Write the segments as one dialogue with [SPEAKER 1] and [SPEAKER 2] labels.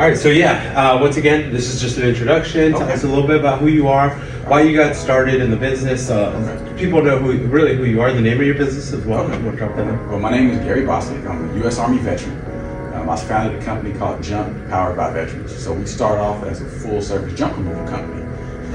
[SPEAKER 1] All right, so once again, this is just an introduction. Tell us a little bit about who you are, why you got started in the business. People know who you are, the name of your business as well.
[SPEAKER 2] Okay.
[SPEAKER 1] You want to drop that in?
[SPEAKER 2] Well, my name is Gary Bostic. I'm a U.S. Army veteran. I founded a company called Jump, powered by veterans. So we started off as a full-service junk removal company.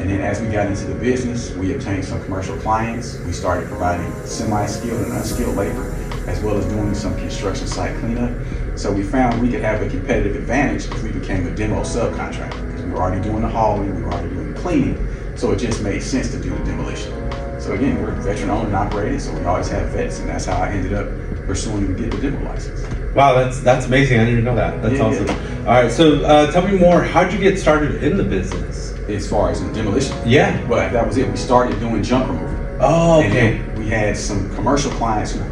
[SPEAKER 2] And then as we got into the business, we obtained some commercial clients. We started providing semi-skilled and unskilled labor, as well as doing some construction site cleanup. So we found we could have a competitive advantage if we became a demo subcontractor, because we were already doing the hauling, we were already doing the cleaning, so it just made sense to do the demolition. So again, we're veteran owned and operated, so we always have vets, and that's how I ended up pursuing to get the demo license.
[SPEAKER 1] Wow, that's amazing. I didn't even know that. That's awesome.
[SPEAKER 2] Yeah.
[SPEAKER 1] All right, so tell me more. How'd you get started in the business?
[SPEAKER 2] As far as in demolition?
[SPEAKER 1] Yeah.
[SPEAKER 2] Well, that was it. We started doing junk removal.
[SPEAKER 1] Oh, okay.
[SPEAKER 2] And we had some commercial clients who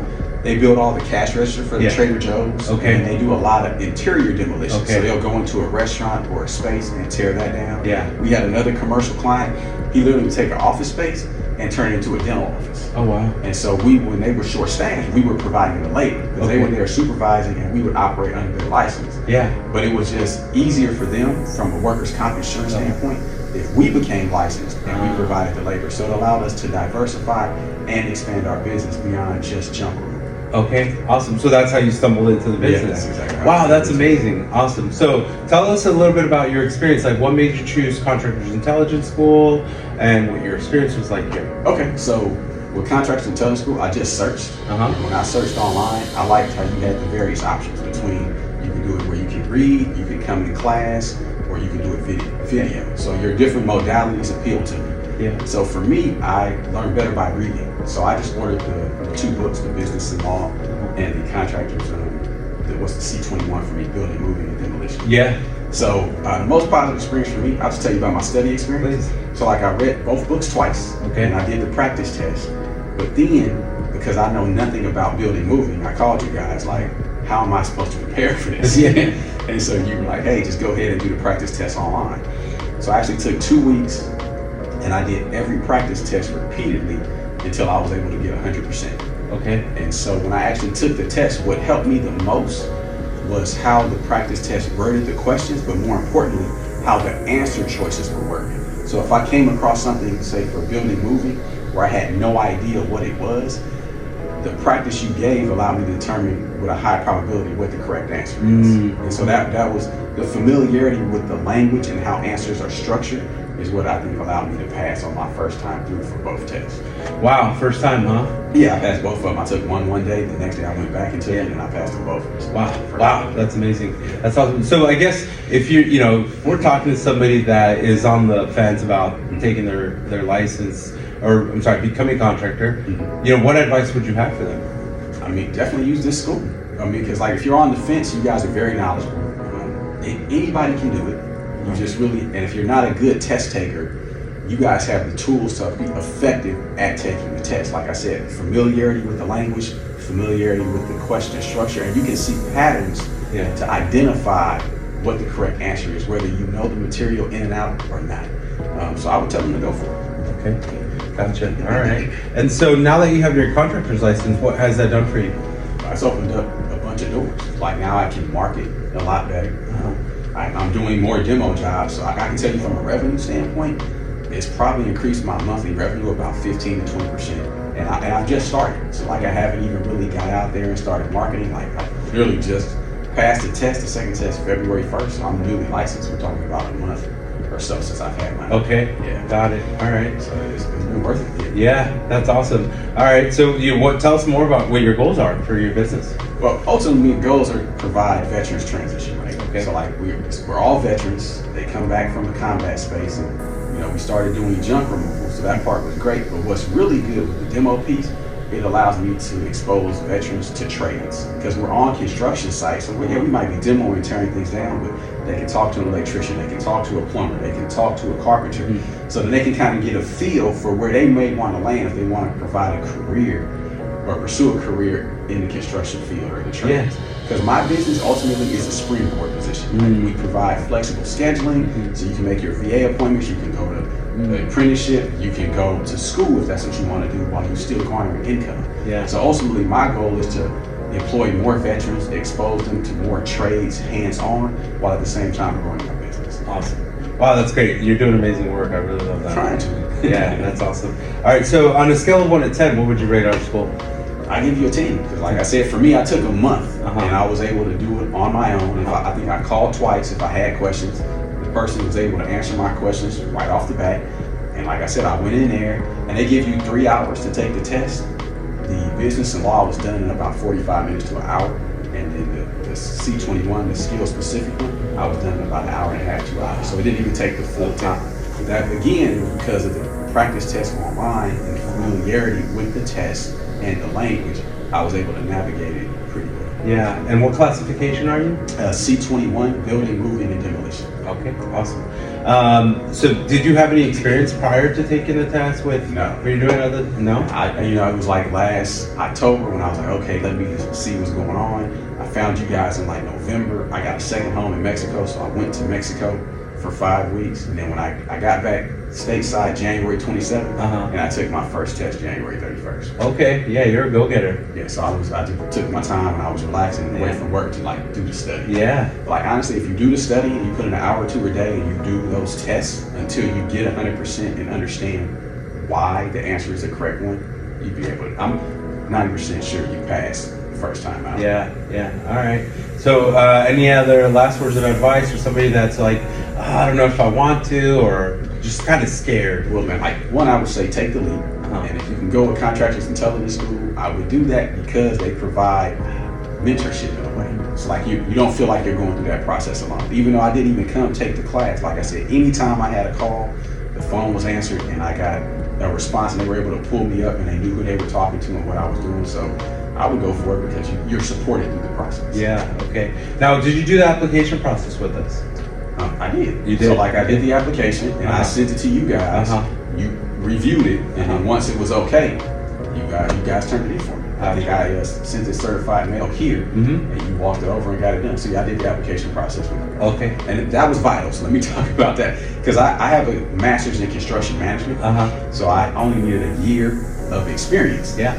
[SPEAKER 2] they build all the cash register for the Trader Joe's.
[SPEAKER 1] Okay.
[SPEAKER 2] And they do a lot of interior demolition.
[SPEAKER 1] Okay.
[SPEAKER 2] So they'll go into a restaurant or a space and tear that down.
[SPEAKER 1] Yeah.
[SPEAKER 2] We had another commercial client. He literally would take an office space and turn it into a dental office.
[SPEAKER 1] Oh, wow.
[SPEAKER 2] And so when they were short-staffed, we were providing the labor because they were there supervising, and we would operate under their license.
[SPEAKER 1] Yeah.
[SPEAKER 2] But it was just easier for them from a workers' comp insurance standpoint if we became licensed and we provided the labor. So it allowed us to diversify and expand our business beyond just junk removal.
[SPEAKER 1] Okay, awesome. So that's how you stumbled into the business.
[SPEAKER 2] Yeah, that's exactly right.
[SPEAKER 1] Wow, that's amazing. Awesome. So tell us a little bit about your experience. Like, what made you choose Contractors Intelligence School, and what your experience was like here?
[SPEAKER 2] Okay, so with Contractors Intelligence School, I just searched. And when I searched online, I liked how you had the various options between you can do it where you can read, you can come in class, or you can do it video. So your different modalities appeal to me.
[SPEAKER 1] Yeah.
[SPEAKER 2] So for me, I learned better by reading. So I just ordered the two books, the Business and Law and the Contractors, what's the C21 for me, Building, Moving, and Demolition.
[SPEAKER 1] Yeah.
[SPEAKER 2] So the most positive experience for me, I'll just tell you about my study experience.
[SPEAKER 1] Please.
[SPEAKER 2] So like I read both books twice, and I did the practice test. But then, because I know nothing about building, moving, I called you guys like, how am I supposed to prepare for this? And so you were like, hey, just go ahead and do the practice test online. So I actually took 2 weeks, and I did every practice test repeatedly until I was able to get 100%.
[SPEAKER 1] Okay.
[SPEAKER 2] And so when I actually took the test, what helped me the most was how the practice test worded the questions, but more importantly, how the answer choices were worded. So if I came across something, say for building, moving, where I had no idea what it was, the practice you gave allowed me to determine with a high probability what the correct answer is. And so that was the familiarity with the language and how answers are structured is what I think allowed me to pass on my first time through for both tests.
[SPEAKER 1] Wow, first time, huh?
[SPEAKER 2] Yeah, I passed both of them. I took one day, the next day I went back and took it, and I passed them both.
[SPEAKER 1] Wow, that's amazing. That's awesome. So I guess if if we're talking to somebody that is on the fence about taking their license, or I'm sorry, becoming a contractor, what advice would you have for them?
[SPEAKER 2] I mean, definitely use this school. I mean, because like if you're on the fence, you guys are very knowledgeable. Anybody can do it. You just really, and if you're not a good test taker, you guys have the tools to be effective at taking the test. Like I said, familiarity with the language, familiarity with the question structure, and you can see patterns to identify what the correct answer is, whether you know the material in and out or not. So I would tell them to go for it.
[SPEAKER 1] Okay, gotcha. All right. And so now that you have your contractor's license, what has that done for you?
[SPEAKER 2] It's opened up a bunch of doors. Like now I can market a lot better. I'm doing more demo jobs, so I can tell you from a revenue standpoint, it's probably increased my monthly revenue about 15 to 20%. And I've just started. So like I haven't even really got out there and started marketing. Like I really just passed the test, the second test, February 1st. So I'm newly licensed. We're talking about a month or so since I've had mine.
[SPEAKER 1] Okay. Yeah. Got it. All right.
[SPEAKER 2] So it's been worth it.
[SPEAKER 1] Yeah, that's awesome. All right. So tell us more about what your goals are for your business.
[SPEAKER 2] Well, ultimately, goals are to provide veterans transition, right?
[SPEAKER 1] Okay.
[SPEAKER 2] So like we're all veterans. They come back from the combat space, and we started doing junk removal. So that part was great. But what's really good with the demo piece, it allows me to expose veterans to trades, because we're on construction sites. So we might be demoing, tearing things down, but they can talk to an electrician, they can talk to a plumber, they can talk to a carpenter, so that they can kind of get a feel for where they may want to land if they want to provide a career or pursue a career in the construction field or the trades. Because my business ultimately is a springboard position. Like we provide flexible scheduling, so you can make your VA appointments, you can go to the apprenticeship, you can go to school if that's what you want to do while you're still garnering income.
[SPEAKER 1] Yeah.
[SPEAKER 2] So ultimately my goal is to employ more veterans, expose them to more trades hands-on, while at the same time growing my business.
[SPEAKER 1] Awesome. Wow, that's great. You're doing amazing work. I really love that.
[SPEAKER 2] Trying to.
[SPEAKER 1] Yeah, that's awesome. All right, so on a scale of 1 to 10, what would you rate our school?
[SPEAKER 2] I give you a 10 because, like I said, for me, I took a month
[SPEAKER 1] Uh-huh.
[SPEAKER 2] and I was able to do it on my own. I think I called twice if I had questions. The person was able to answer my questions right off the bat. And like I said, I went in there and they give you 3 hours to take the test. The business and law was done in about 45 minutes to an hour. And then the C21, the skill specific one, I was done in about an hour and a half, 2 hours. So it didn't even take the full time. But that again was because of the practice test online and the familiarity with the test and the language. I was able to navigate it pretty well.
[SPEAKER 1] Yeah, and what classification are you?
[SPEAKER 2] C21, building, moving, and demolition.
[SPEAKER 1] Okay, awesome. So did you have any experience prior to taking the test with,
[SPEAKER 2] No.
[SPEAKER 1] were you doing other, no?
[SPEAKER 2] It was like last October when I was like, okay, let me just see what's going on. I found you guys in like November. I got a second home in Mexico, so I went to Mexico for 5 weeks. And then when I got back stateside January 27th,
[SPEAKER 1] Uh-huh.
[SPEAKER 2] and I took my first test January 31st.
[SPEAKER 1] Okay, yeah, you're a go-getter.
[SPEAKER 2] Yeah, so I just took my time and I was relaxing away
[SPEAKER 1] Yeah.
[SPEAKER 2] from work to like do the study.
[SPEAKER 1] Yeah,
[SPEAKER 2] Like honestly, if you do the study and you put in an hour or two a day and you do those tests until you get 100% and understand why the answer is the correct one, you'd be able to, I'm 90% sure you pass the first time out.
[SPEAKER 1] yeah, all right. So any other last words of advice for somebody that's like, I don't know if I want to, or just kind of scared?
[SPEAKER 2] Well, man, like one, I would say take the leap.
[SPEAKER 1] Uh-huh.
[SPEAKER 2] And if you can go with Contractors Intelligence School, I would do that because they provide mentorship in a way. It's like you don't feel like you're going through that process alone. Even though I didn't even come take the class, like I said, anytime I had a call, the phone was answered and I got a response and they were able to pull me up and they knew who they were talking to and what I was doing. So I would go for it because you're supported through the process.
[SPEAKER 1] Yeah, okay. Now, did you do the application process with us?
[SPEAKER 2] I did.
[SPEAKER 1] You did?
[SPEAKER 2] So like I did the application and I
[SPEAKER 1] Uh-huh.
[SPEAKER 2] sent it to you guys.
[SPEAKER 1] Uh-huh.
[SPEAKER 2] You reviewed it and
[SPEAKER 1] Uh-huh.
[SPEAKER 2] then once it was okay, you guys turned it in for me. I think I sent it certified mail here
[SPEAKER 1] Mhm.
[SPEAKER 2] and you walked it over and got it done. So yeah, I did the application process with you.
[SPEAKER 1] Okay.
[SPEAKER 2] And that was vital. So let me talk about that because I have a master's in construction management.
[SPEAKER 1] Uh-huh.
[SPEAKER 2] So I only needed a year of experience.
[SPEAKER 1] Yeah.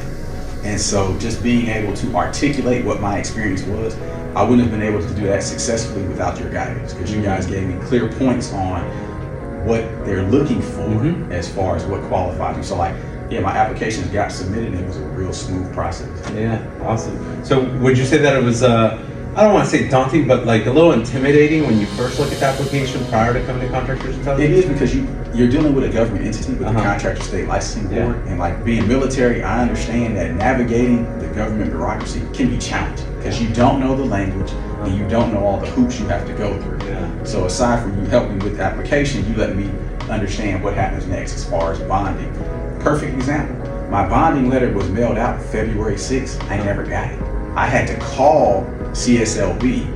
[SPEAKER 2] And so just being able to articulate what my experience was, I wouldn't have been able to do that successfully without your guidance because you guys gave me clear points on what they're looking for
[SPEAKER 1] Mhm.
[SPEAKER 2] as far as what qualifies you. So like, yeah, my applications got submitted and it was a real smooth process.
[SPEAKER 1] Yeah, awesome. So would you say that it was, I don't want to say daunting, but like a little intimidating when you first look at the application prior to coming to Contractors
[SPEAKER 2] It
[SPEAKER 1] Intelligence?
[SPEAKER 2] is because you're dealing with a government entity with the
[SPEAKER 1] Uh-huh.
[SPEAKER 2] Contractor State Licensing
[SPEAKER 1] Yeah.
[SPEAKER 2] Board, and like being military, I understand that navigating the government bureaucracy can be challenging because you don't know the language and you don't know all the hoops you have to go through.
[SPEAKER 1] Yeah.
[SPEAKER 2] So aside from you helping me with the application, you let me understand what happens next as far as bonding. Perfect example. My bonding letter was mailed out February 6th. I never got it. I had to call CSLB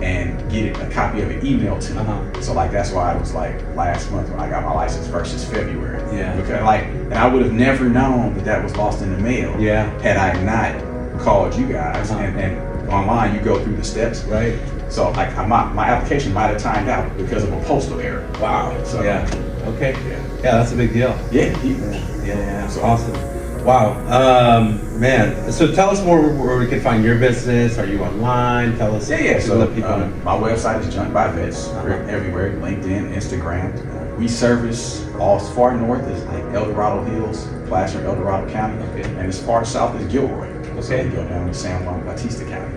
[SPEAKER 2] and get a copy of it emailed to me.
[SPEAKER 1] Uh-huh.
[SPEAKER 2] So like that's why I was like last month when I got my license versus February.
[SPEAKER 1] Yeah.
[SPEAKER 2] Because like, and I would have never known that was lost in the mail.
[SPEAKER 1] Yeah.
[SPEAKER 2] Had I not called you guys
[SPEAKER 1] Uh-huh.
[SPEAKER 2] and online you go through the steps.
[SPEAKER 1] Right.
[SPEAKER 2] So like my application might have timed out because of a postal error.
[SPEAKER 1] Wow.
[SPEAKER 2] So
[SPEAKER 1] Yeah. Okay.
[SPEAKER 2] Yeah.
[SPEAKER 1] Yeah, that's a big deal.
[SPEAKER 2] Yeah.
[SPEAKER 1] Yeah.
[SPEAKER 2] So
[SPEAKER 1] Awesome. Wow. Man. So tell us more where we can find your business. Are you online? Tell us.
[SPEAKER 2] Yeah. So
[SPEAKER 1] let people know.
[SPEAKER 2] my website is Junk by Vets. We're everywhere: LinkedIn, Instagram. We service all as far north as like El Dorado Hills, Placer, El Dorado County,
[SPEAKER 1] Okay.
[SPEAKER 2] and as far south as Gilroy. So
[SPEAKER 1] Okay.
[SPEAKER 2] we go down to San Juan Bautista County.